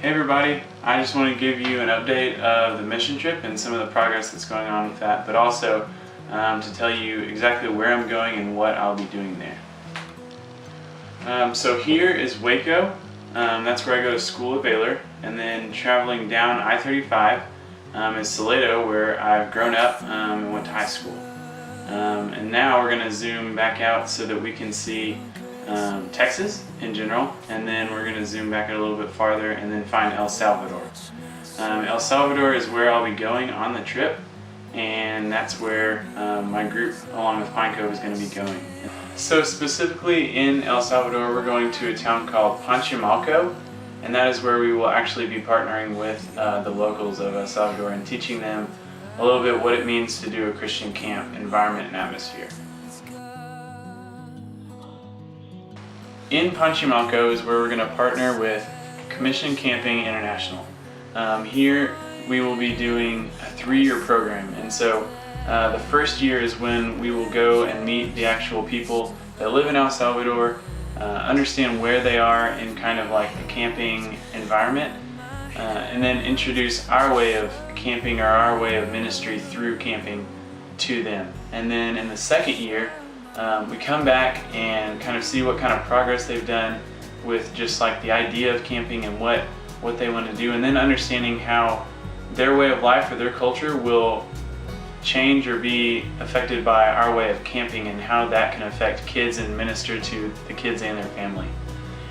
Hey everybody, I just want to give you an update of the mission trip and some of the progress that's going on with that, but also to tell you exactly where I'm going and what I'll be doing there. So here is Waco, that's where I go to school at Baylor, and then traveling down I-35 is Salado, where I've grown up and went to high school. And now we're going to zoom back out so that we can see Texas in general, and then we're going to zoom back a little bit farther and then find El Salvador. El Salvador is where I'll be going on the trip, and that's where my group along with Pine Cove is going to be going. So specifically in El Salvador, we're going to a town called Panchimalco, and that is where we will actually be partnering with the locals of El Salvador and teaching them a little bit what it means to do a Christian camp environment and atmosphere. In Panchimalco is where we're going to partner with Commission Camping International. Here we will be doing a 3-year program, and so the first year is when we will go and meet the actual people that live in El Salvador, understand where they are in kind of like the camping environment, and then introduce our way of camping or our way of ministry through camping to them. And then in the second year, we come back and kind of see what kind of progress they've done with just like the idea of camping and what they want to do, and then understanding how their way of life or their culture will change or be affected by our way of camping and how that can affect kids and minister to the kids and their family.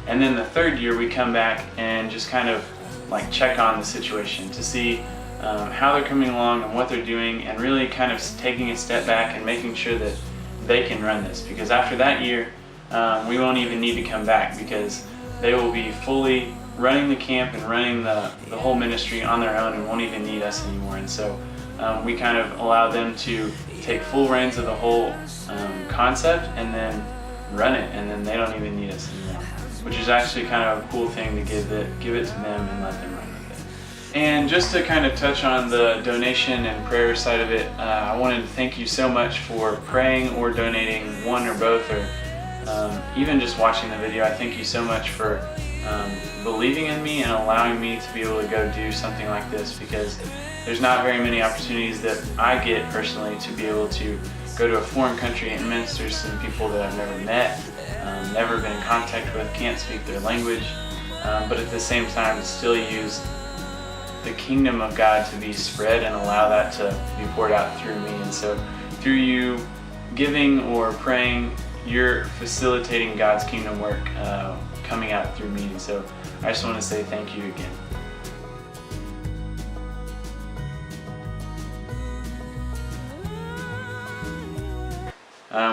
And then the third year we come back and just kind of like check on the situation to see how they're coming along and what they're doing, and really kind of taking a step back and making sure that they can run this, because after that year we won't even need to come back because they will be fully running the camp and running the whole ministry on their own and won't even need us anymore. And so we kind of allow them to take full reins of the whole concept and then run it, and then they don't even need us anymore, which is actually kind of a cool thing to give it to them and let them run with it. And just to kind of touch on the donation and prayer side of it, I wanted to thank you so much for praying or donating one or both, or even just watching the video. I thank you so much for believing in me and allowing me to be able to go do something like this, because there's not very many opportunities that I get personally to be able to go to a foreign country and minister to some people that I've never met, never been in contact with, can't speak their language, but at the same time still use the kingdom of God to be spread and allow that to be poured out through me. And so through you giving or praying, you're facilitating God's kingdom work coming out through me. And so I just want to say thank you again.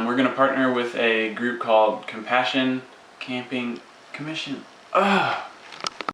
We're going to partner with a group called Compassion Camping Commission.